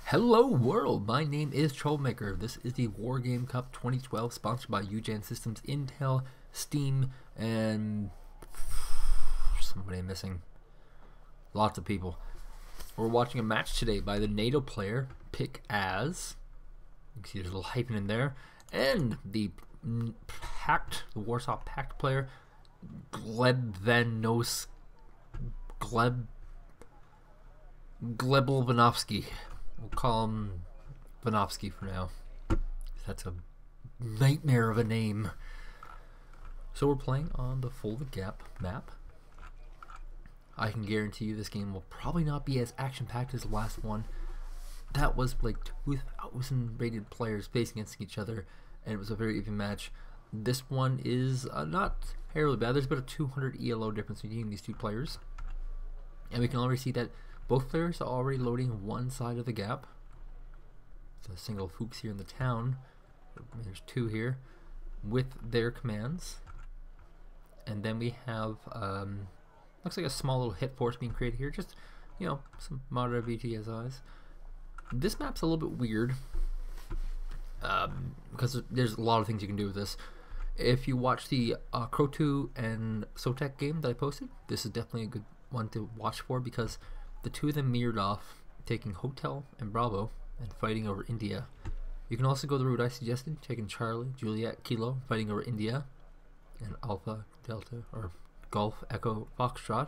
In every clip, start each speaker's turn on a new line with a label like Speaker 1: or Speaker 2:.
Speaker 1: Hello world, my name is Troublemaker. This is the Wargame Cup 2012 sponsored by UGen Systems, Intel, Steam, and somebody I'm missing. Lots of people. We're watching a match today by the NATO player, Pik-As. You can see there's a little hyphen in there. And the Warsaw Pact player, Glebivanovsky. We'll call him Vanovsky for now. That's a nightmare of a name. So we're playing on the Folded Gap map. I can guarantee you this game will probably not be as action-packed as the last one. That was like 2,000 rated players facing against each other, and it was a very even match. This one is not terribly bad. There's about a 200 ELO difference between these two players. And we can already see that both players are already loading one side of the gap. It's a single Fuchs here in the town. There's two here with their commands. And then we have, looks like a small little hit force being created here. Just, you know, some moderate VTSIs. This map's a little bit weird. Because there's a lot of things you can do with this. If you watch the Krotu and Sotek game that I posted, this is definitely a good one to watch for, because the two of them mirrored off, taking Hotel and Bravo and fighting over India. You can also go the route I suggested, taking Charlie, Juliet, Kilo, fighting over India, and Alpha, Delta, or Golf, Echo, Foxtrot.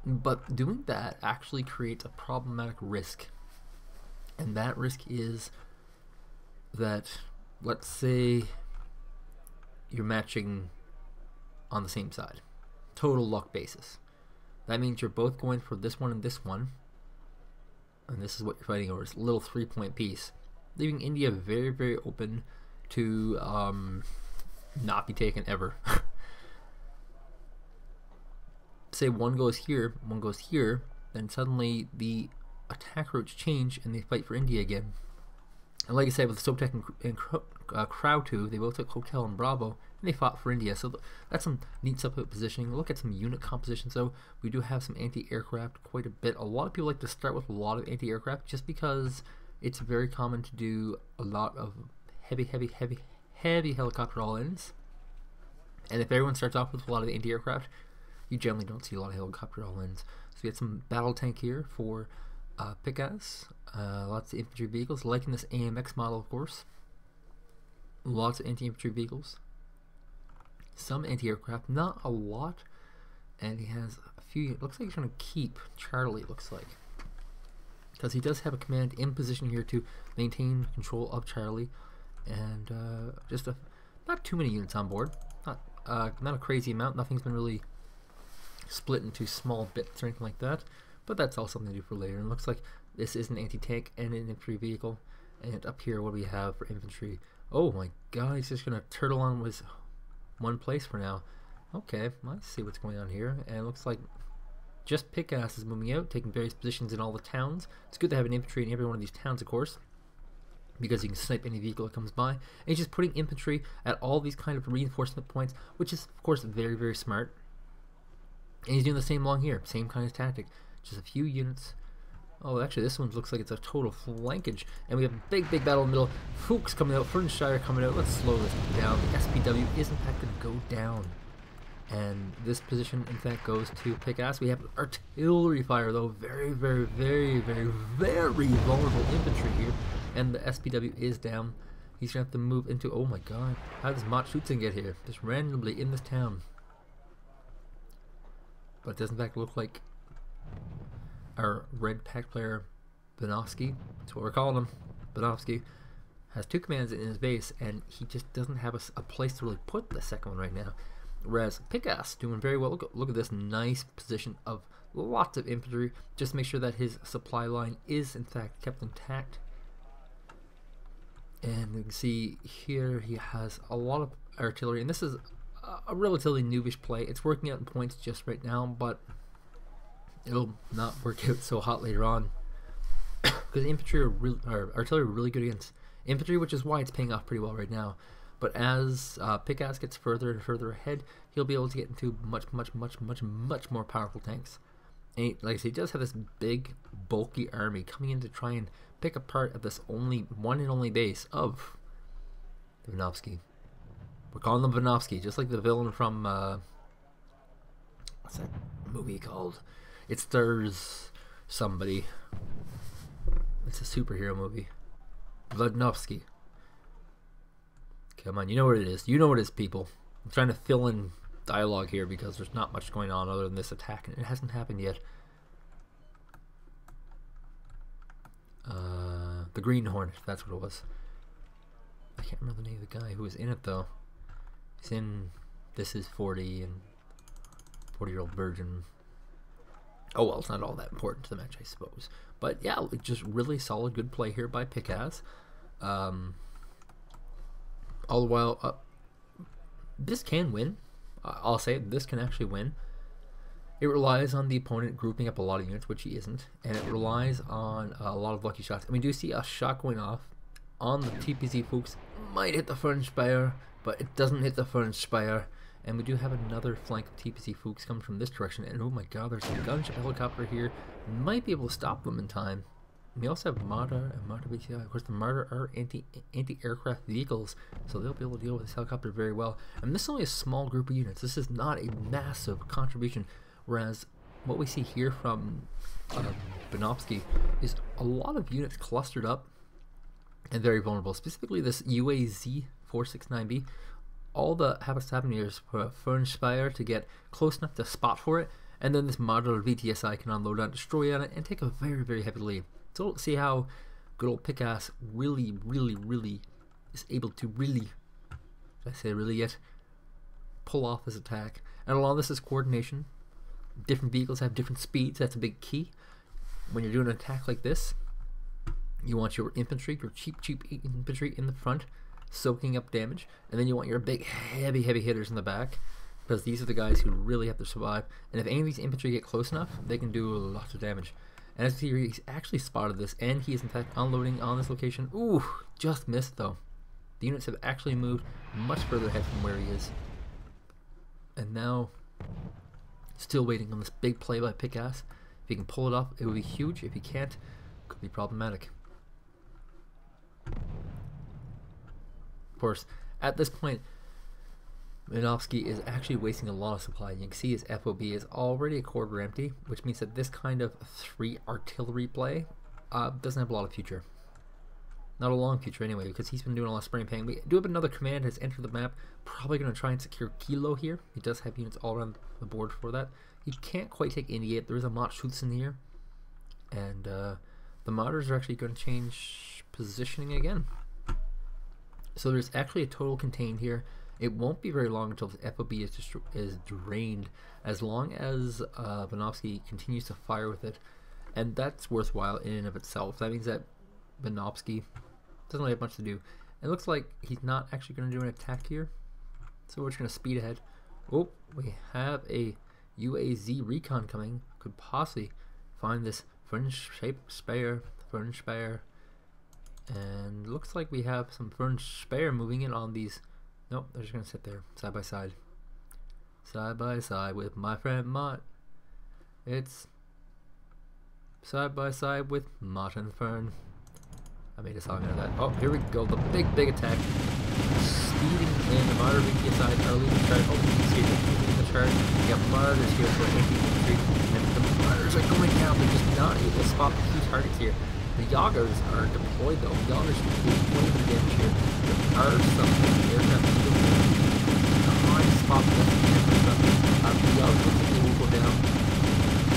Speaker 1: But doing that actually creates a problematic risk. And that risk is that, let's say you're matching on the same side. Total luck basis. That means you're both going for this one and this one. And this is what you're fighting over. It's a little 3-point piece. Leaving India very, very open to not be taken ever. Say one goes here, one goes here, then suddenly the attack routes change and they fight for India again. And like I said, with Sotek and Krotu, they both took Hotel and Bravo, and they fought for India. So that's some neat stuff about positioning. Look at some unit composition. So we do have some anti-aircraft quite a bit. A lot of people like to start with a lot of anti-aircraft just because it's very common to do a lot of heavy helicopter all-ins. And if everyone starts off with a lot of anti-aircraft, you generally don't see a lot of helicopter all-ins. So we get some battle tank here for Pik-As. Lots of infantry vehicles, liking this AMX model, of course. Lots of anti-infantry vehicles. Some anti-aircraft, not a lot. And he has a few. It looks like he's going to keep Charlie, it looks like. Because he does have a command in position here to maintain control of Charlie. And just not too many units on board. Not a crazy amount. Nothing's been really split into small bits or anything like that. But that's all something to do for later. And it looks like this is an anti-tank and an infantry vehicle. And up here, what do we have for infantry? Oh my god, he's just going to turtle on with one place for now. Okay, let's see what's going on here. And it looks like just Pik-As is moving out, taking various positions in all the towns. It's good to have an infantry in every one of these towns, of course, because you can snipe any vehicle that comes by. And he's just putting infantry at all these kind of reinforcement points, which is, of course, very, very smart. And he's doing the same along here, same kind of tactic. Just a few units. Oh, actually, this one looks like it's a total flankage. And we have a big battle in the middle. Fuchs coming out, Fernshire coming out. Let's slow this down. The SPW is, in fact, going to go down. And this position, in fact, goes to Pik-As. We have artillery fire, though. Very vulnerable infantry here. And the SPW is down. He's going to have to move into... Oh, my God. How does Machutsin get here? Just randomly in this town. But it does, in fact, look like our red pack player, Vanovsky, that's what we're calling him, Vanovsky, has two commands in his base, and he just doesn't have a place to really put the second one right now. Whereas Pik-As doing very well. Look at this nice position of lots of infantry, just to make sure that his supply line is in fact kept intact. And you can see here he has a lot of artillery, and this is a relatively noobish play. It's working out in points just right now, but it'll not work out so hot later on, because infantry or artillery are really good against infantry, which is why it's paying off pretty well right now. But as Pik-As gets further and further ahead, he'll be able to get into much more powerful tanks. And like I said, he does have this big bulky army coming in to try and pick apart at this one and only base of Glebivanovsky. We're calling them Vanovsky, just like the villain from what's that movie called? It stars somebody. It's a superhero movie. Vladnovsky. Come on, you know what it is. You know what it is, people. I'm trying to fill in dialogue here because there's not much going on other than this attack, and it hasn't happened yet. The Green Hornet, that's what it was. I can't remember the name of the guy who was in it, though. He's in This Is 40 and 40-Year-Old Virgin. Oh, well, it's not all that important to the match, I suppose. But, yeah, just really solid, good play here by Pik-As. All the while, this can win. I'll say this can actually win. It relies on the opponent grouping up a lot of units, which he isn't, and it relies on a lot of lucky shots. And we do see a shot going off on the TPZ Fuchs. Might hit the front spire, but it doesn't hit the front spire. And we do have another flank of TPZ Fuchs coming from this direction. And oh my god, there's a gunship helicopter here. Might be able to stop them in time. We also have Marder and Marder BTI. Of course, the Marder are anti-aircraft vehicles, so they'll be able to deal with this helicopter very well. And this is only a small group of units. This is not a massive contribution. Whereas what we see here from Banovsky is a lot of units clustered up and very vulnerable. Specifically, this UAZ 469B. All that happens to happen here is for a Fernspire to get close enough to spot for it, and then this modular VTSI can unload on, destroy on it, and take a very, very heavy lead. So let's see how good old Pik-As really is able to did I say really yet, pull off this attack. And a lot of this is coordination. Different vehicles have different speeds. That's a big key. When you're doing an attack like this, you want your infantry, your cheap infantry in the front, soaking up damage, and then you want your big, heavy hitters in the back, because these are the guys who really have to survive. And if any of these infantry get close enough, they can do lots of damage. And as you see, he's actually spotted this, and he is in fact unloading on this location. Ooh, just missed though. The units have actually moved much further ahead from where he is. And now, still waiting on this big play by Pik-As. If he can pull it off, it would be huge. If he can't, it could be problematic. Of course, at this point, Minovsky is actually wasting a lot of supply. You can see his FOB is already a quarter empty, which means that this kind of 3 artillery play doesn't have a lot of future. Not a long future anyway, because he's been doing a lot of spraying paint. We do have another command has entered the map. Probably going to try and secure Kilo here. He does have units all around the board for that. He can't quite take India yet. There is a Mott Schützen here. And the Modders are actually going to change positioning again. So there's actually a total contained here. It won't be very long until the FOB is drained, as long as Banovsky continues to fire with it. And that's worthwhile in and of itself. That means that Banovsky doesn't really have much to do. It looks like he's not actually going to do an attack here, so we're just going to speed ahead. Oh, we have a UAZ recon coming. Could possibly find this Fernspire, and looks like we have some Fernspire moving in on these. Nope, they're just going to sit there side by side with my friend Mott. It's side by side with Mott and Fern. I made a song out of that. Oh, here we go. The big attack. Speeding in. The Marder VTSI are leading the chart. Oh, you can see it leading the chart. We got Marders here for anti-infantry. And the Marders are going down. They're just not able to spot the key targets here. The Yagas are deployed though. The Yagas are doing 20 of the damage here. There are some aircraft trying to spot the stuff. The Yagas will go down.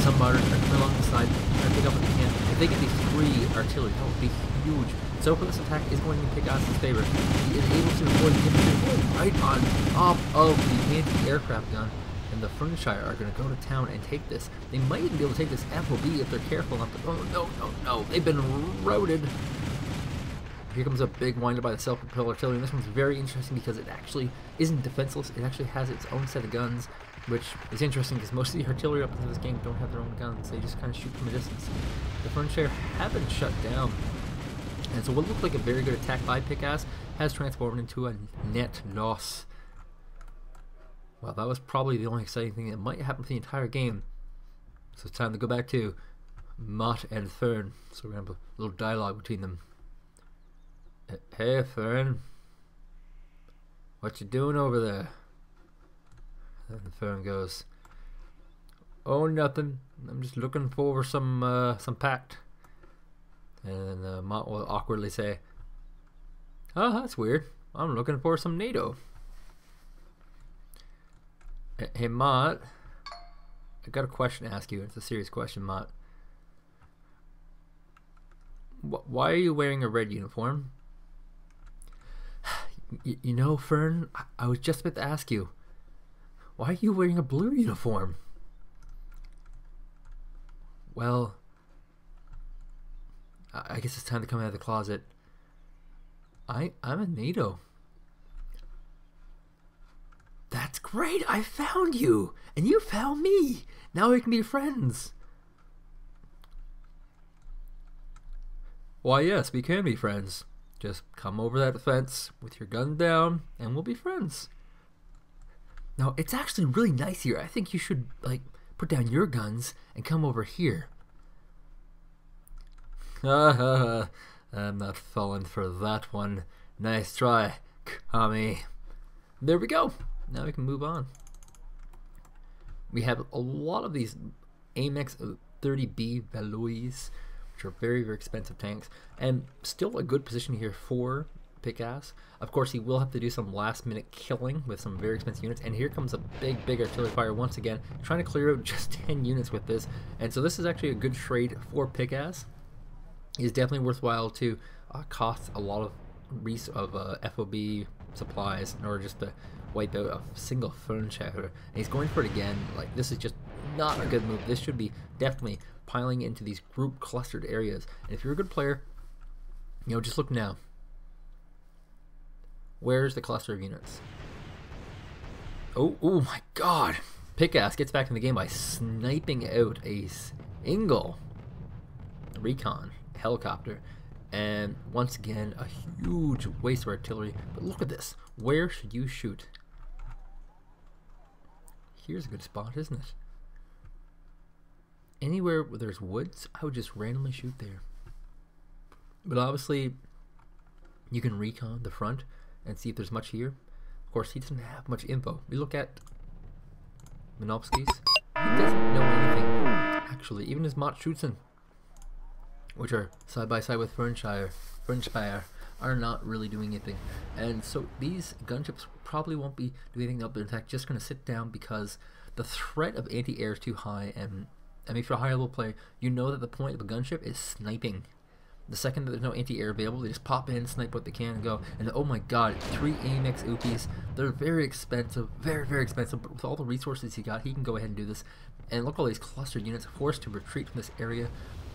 Speaker 1: Some Marders are coming along the side, trying to pick up what they can. If they get these 3 artillery, that would be huge. So for this attack is going to Pik-As' favor. He is able to avoid the infantry right on top of the anti-aircraft gun. And the Fernshire are going to go to town and take this. They might even be able to take this FOB if they're careful enough to. Oh, no. They've been routed. Here comes a big winder by the self-propelled artillery. And this one's very interesting because it actually isn't defenseless. It actually has its own set of guns, which is interesting because most of the artillery up in this game don't have their own guns. They just kind of shoot from a distance. The Fernshire have been shut down. And so what looked like a very good attack by Pik-As has transformed into a net loss. Well, that was probably the only exciting thing that might happen for the entire game. So it's time to go back to Mott and Fern. So we're gonna have a little dialogue between them. Hey Fern, what you doing over there? And Fern goes, oh, nothing. I'm just looking for some pact. And then Mott will awkwardly say, oh, that's weird. I'm looking for some NATO. Hey Mott, I got a question to ask you. It's a serious question, Mott. Why are you wearing a red uniform? You know, Fern, I was just about to ask you. Why are you wearing a blue uniform? Well, I guess it's time to come out of the closet. I'm a NATO. That's great! I found you! And you found me! Now we can be friends! Why yes, we can be friends. Just come over that fence with your gun down and we'll be friends. Now, it's actually really nice here. I think you should, like, put down your guns and come over here. I'm not falling for that one. Nice try, Kami. There we go. Now we can move on. We have a lot of these Amex 30B Valois, which are very, very expensive tanks, and still a good position here for Pik-As. Of course, he will have to do some last-minute killing with some very expensive units, and here comes a big artillery fire once again, trying to clear out just 10 units with this, and so this is actually a good trade for Pik-As. It's definitely worthwhile to cost a lot of FOB supplies in order just to wipe out a single phone checker, and he's going for it again. Like, this is just not a good move. This should be definitely piling into these group clustered areas, and if you're a good player, you know, just look now. Where's the cluster of units? Oh my god! Pik-As gets back in the game by sniping out a single recon helicopter, and once again a huge waste of artillery. But look at this. Where should you shoot? Here's a good spot, isn't it? Anywhere where there's woods, I would just randomly shoot there. But obviously, you can recon the front and see if there's much here. Of course, he doesn't have much info. We look at Minovsky's. He doesn't know anything, actually. Even his Mott Schutzen, which are side by side with Fernspire, are not really doing anything. And so these gunships probably won't be doing anything up there. In fact, just going to sit down because the threat of anti-air is too high. And I mean, for a high level player, you know that the point of a gunship is sniping. The second that there's no anti-air available, they just pop in, snipe what they can, and go. And oh my god, 3 AMX UPs. They're very expensive, very expensive. But with all the resources he got, he can go ahead and do this. And look at all these clustered units forced to retreat from this area.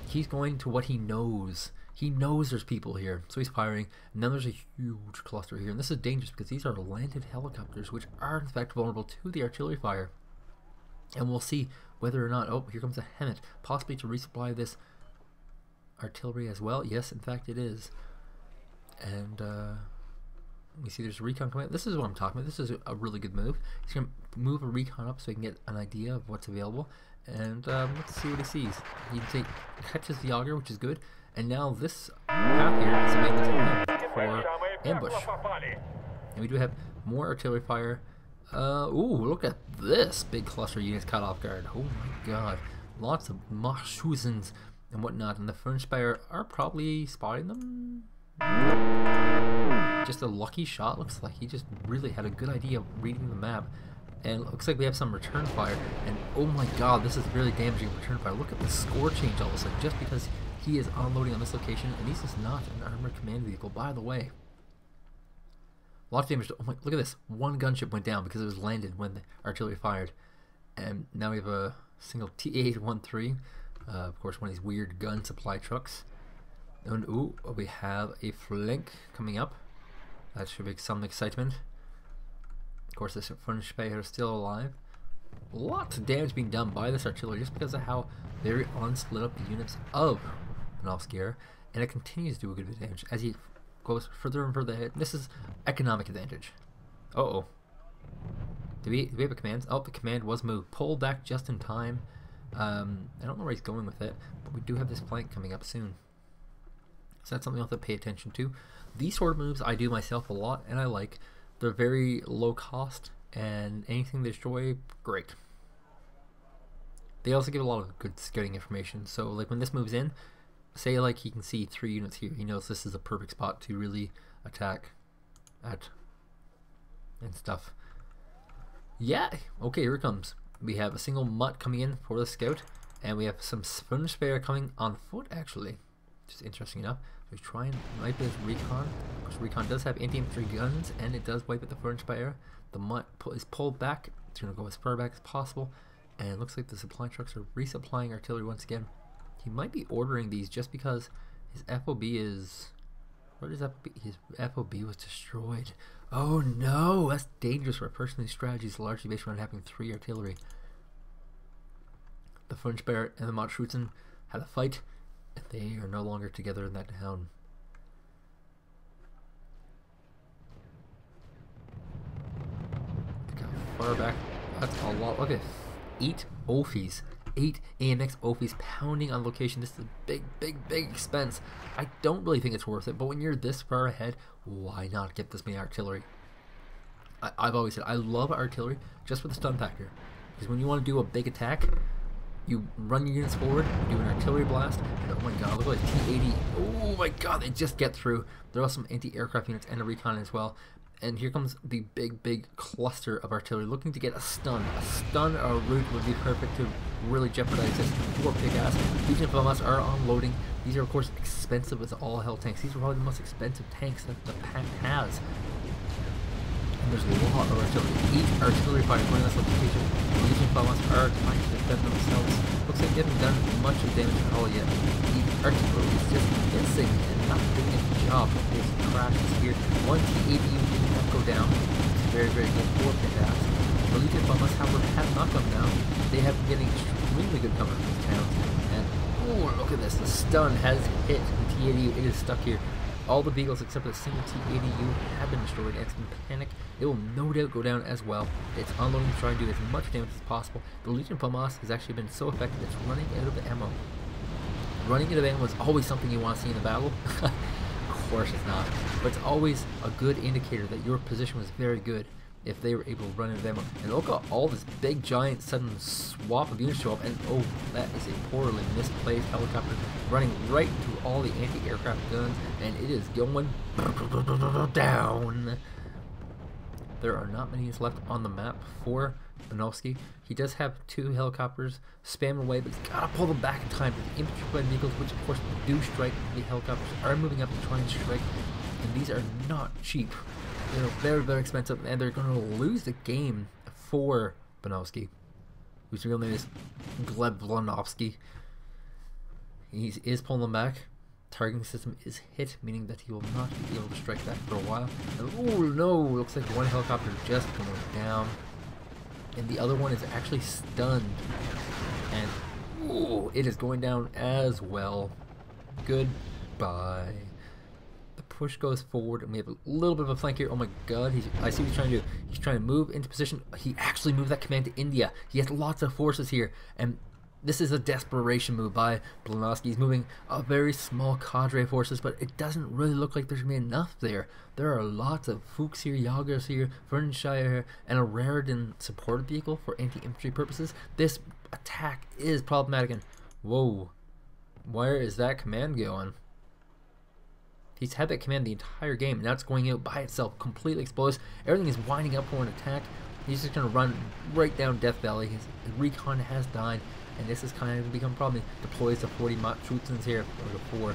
Speaker 1: He's going to what he knows. He knows there's people here, so he's firing. And then there's a huge cluster here, and this is dangerous because these are landed helicopters, which are in fact vulnerable to the artillery fire. And we'll see whether or not. Oh, here comes a Hemet, possibly to resupply this artillery as well. Yes, in fact it is. And we see there's a recon coming. This is what I'm talking about. This is a really good move. He's going to move a recon up so he can get an idea of what's available. And let's see what he sees. He catches the auger, which is good. And now this path here is available for ambush. And we do have more artillery fire. Ooh, look at this big cluster of units caught off guard. Oh my god. Lots of Machusens and whatnot. And the Fernspire are probably spotting them. Just a lucky shot. Looks like he just really had a good idea of reading the map. And it looks like we have some return fire. And oh my god, this is really damaging return fire. Look at the score change all of a sudden just because he is unloading on this location. And this is not an armored command vehicle, by the way. Lots of damage. Oh my, look at this. One gunship went down because it was landed when the artillery fired. And now we have a single T-813. Of course, one of these weird gun supply trucks. And ooh, we have a flank coming up. That should be some excitement. Of course, this Fernspire is still alive. Lots of damage being done by this artillery just because of how very unsplit up the units of Minovsky are. And it continues to do a good bit of damage as he goes further and further ahead. This is economic advantage. Uh-oh. Do we have a command? Oh, the command was moved. Pull back just in time. I don't know where he's going with it, but we do have this flank coming up soon. So that's something I'll have to pay attention to. These sort of moves I do myself a lot, and I like. They're very low cost, and anything they destroy, great. They also give a lot of good scouting information. So like when this moves in, say like he can see 3 units here, he knows this is a perfect spot to really attack at and stuff. Yeah, okay, here it comes. We have a single mutt coming in for the scout, and we have some sponge spare coming on foot actually. Just interesting enough. So try and wipe his recon, because recon does have anti-infantry guns, and it does wipe at the furnace fire. The mutt is pulled back. It's going to go as far back as possible, and it looks like the supply trucks are resupplying artillery once again. He might be ordering these just because his FOB is... What is FOB? His FOB was destroyed. Oh no, that's dangerous for a person whose strategy is largely based around having 3 artillery. The French Bear and the Motschützen had a fight, and they are no longer together in that town. Look how far back. That's a lot. Look at 8 Ophies. 8 AMX Ophies pounding on location. This is a big expense. I don't really think it's worth it, but when you're this far ahead, why not get this many artillery? I've always said I love artillery just for the stun factor, because when you want to do a big attack, you run your units forward, you do an artillery blast, and oh my god, look at T-80. Oh my god, they just get through. There are some anti-aircraft units and a recon as well. And here comes the big cluster of artillery looking to get a stun. A stun or a route would be perfect to really jeopardize this for Pik-As. Legion of us are unloading. These are of course expensive as all hell tanks. These are probably the most expensive tanks that the pack has. And there's a lot of artillery. Each artillery fire going on this location. The Legion of us are trying to defend themselves. Looks like they haven't done much of damage at all yet. The artillery is just missing and not doing a job. There's crashes here. One T-80 did not go down. It's very good for Pik-As. The Legion of us, however, have not come down. They have been getting extremely good cover from these towns. And oh, look at this. The stun has hit the T-80. It is stuck here. All the Beagles except for the single T-80U have been destroyed, and it's in panic. It will no doubt go down as well. It's unloading to try and do as much damage as possible. The Legion of Pik-As has actually been so effective, it's running out of ammo. Running out of ammo is always something you want to see in the battle. Of course it's not. But it's always a good indicator that your position was very good if they were able to run out of ammo. And look at all this big giant sudden swap of units show up, and oh, that is a poorly misplaced helicopter running right into all the anti-aircraft guns, and it is going down. There are not many units left on the map for Glebivanovsky. He does have 2 helicopters spam away, but he's got to pull them back in time. The infantry vehicles, which of course do strike the helicopters, are moving up to try and strike, and these are not cheap. They're very expensive, and they're going to lose the game for Glebivanovsky, whose real name is Glebivanovsky. He is pulling them back. Targeting system is hit, meaning that he will not be able to strike back for a while. And, oh no, looks like one helicopter just going down, and the other one is actually stunned, and oh, it is going down as well. Goodbye. Push goes forward, and we have a little bit of a flank here. Oh my god, I see what he's trying to do. He's trying to move into position. He actually moved that command to India. He has lots of forces here, and this is a desperation move by Glebivanovsky. He's moving a very small cadre of forces, but it doesn't really look like there's going to be enough there. There are lots of Fuchs here, Jagers here, Fernshire here, and a Raritan supported vehicle for anti-infantry purposes. This attack is problematic, and whoa, where is that command going? He's had that command the entire game, and now it's going out by itself, completely exposed. Everything is winding up for an attack. He's just going to run right down Death Valley. His recon has died, and this is kind of become a problem. He deploys the 40 Motschützens here, or the 4,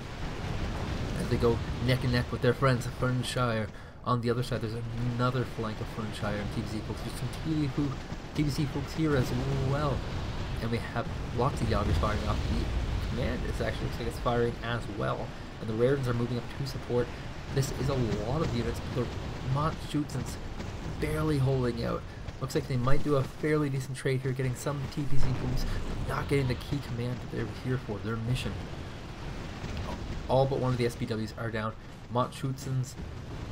Speaker 1: as they go neck and neck with their friends, Fernshire. On the other side, there's another flank of Fernshire and TBC folks. There's some TBC folks here as well, and we have lots of Jagers firing off. The command is actually looks like it's firing as well. And the Raritans are moving up to support. This is a lot of units, but the Motschützens barely holding out. Looks like they might do a fairly decent trade here, getting some TPC boosts, but not getting the key command that they're here for, their mission. All but one of the SPWs are down. Motschützens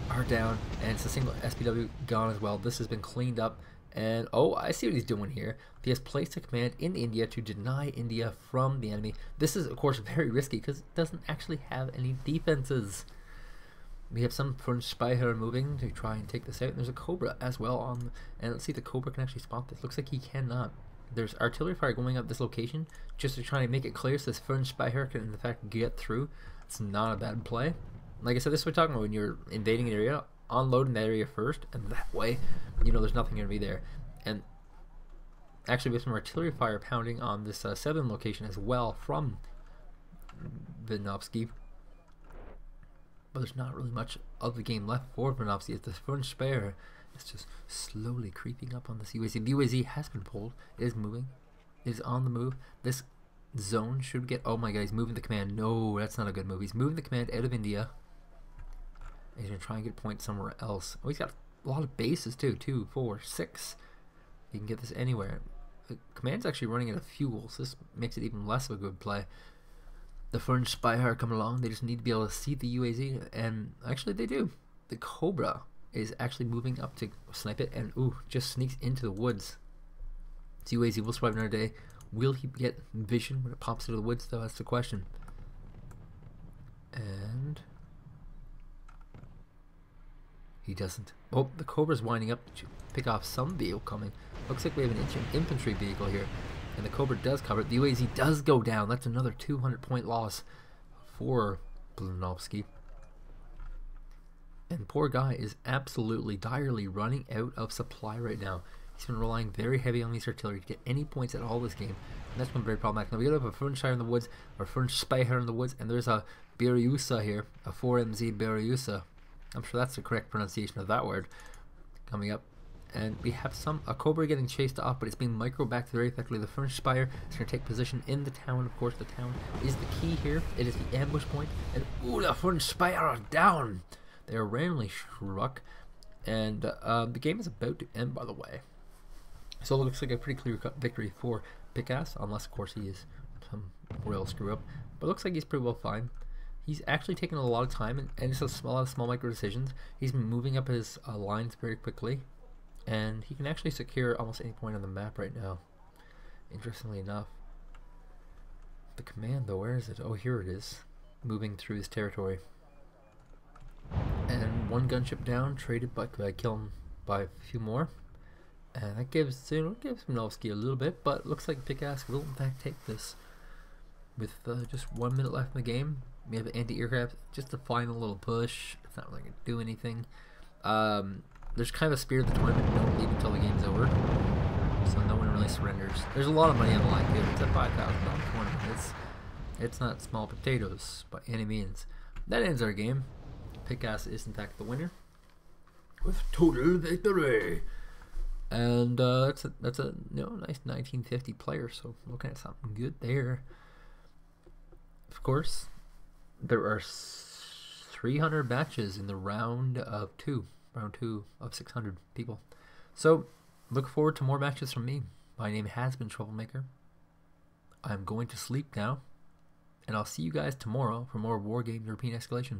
Speaker 1: are down, and it's a single SPW gone as well. This has been cleaned up, And, oh, I see what he's doing here. He has placed a command in India to deny India from the enemy. This is, of course, very risky because it doesn't actually have any defenses. We have some French spy here moving to try and take this out. And there's a Cobra as well on, and let's see if the Cobra can actually spot this. Looks like he cannot. There's artillery fire going up this location just to try and make it clear so this French spy here can, in fact, get through. It's not a bad play. Like I said, this is what we're talking about when you're invading an area. Unloading that area first, and that way, you know, there's nothing going to be there. And actually, with some artillery fire pounding on this southern location as well from Glebivanovsky, but there's not really much of the game left for Glebivanovsky. It's the French spare. It's just slowly creeping up on this UAZ. The UAZ has been pulled. It is moving. It is on the move. This zone should get. Oh my God, he's moving the command. No, that's not a good move. He's moving the command out of India. He's going to try and get a point somewhere else. Oh, he's got a lot of bases too. 2, 4, 6. You can get this anywhere. The command's actually running out of fuel, so this makes it even less of a good play. The French spy are coming along. They just need to be able to see the UAZ, and actually they do. The Cobra is actually moving up to snipe it, and ooh, just sneaks into the woods. This UAZ will survive another day. Will he get vision when it pops into the woods, though? That's the question. And he doesn't. Oh, the Cobra's winding up to pick off some vehicle coming. Looks like we have an infantry vehicle here. And the Cobra does cover it. The UAZ does go down. That's another 200-point loss for Glebivanovsky. And poor guy is absolutely direly running out of supply right now. He's been relying very heavy on these artillery to get any points at all this game. And that's been very problematic. Now we have a French fire in the woods, or French spy here in the woods, and there's a Beryusa here, a 4MZ Beryusa. I'm sure that's the correct pronunciation of that word coming up. And we have a Cobra getting chased off, but it's being micro-backed very effectively. The French Spire is going to take position in the town. Of course, the town is the key here. It is the ambush point. And, ooh, the French Spire are down. They are randomly struck. And the game is about to end, by the way. So it looks like a pretty clear-cut victory for Pik-As, unless, of course, he is some royal screw-up. But it looks like he's pretty well fine. He's actually taken a lot of time, and it's a lot of small micro decisions. He's been moving up his lines very quickly, and he can actually secure almost any point on the map right now. Interestingly enough, the command though, where is it? Oh, here it is, moving through his territory. And one gunship down, traded by killing by a few more, and that gives Glebivanovsky a little bit, but looks like Pik-As will in fact take this with just 1 minute left in the game. We have anti-aircraft, just a final little push. It's not really going to do anything. There's kind of a spirit of the tournament. Don't leave until the game's over. So no one really surrenders. There's a lot of money on the line, too. It's a $5,000 tournament. It's not small potatoes by any means. That ends our game. Pik-As is in fact the winner with total victory. And that's a nice 1950 player. So looking at something good there. Of course, there are 300 matches in the round two of 600 people. So look forward to more matches from me. My name has been Troublemaker. I'm going to sleep now, and I'll see you guys tomorrow for more Wargame European Escalation.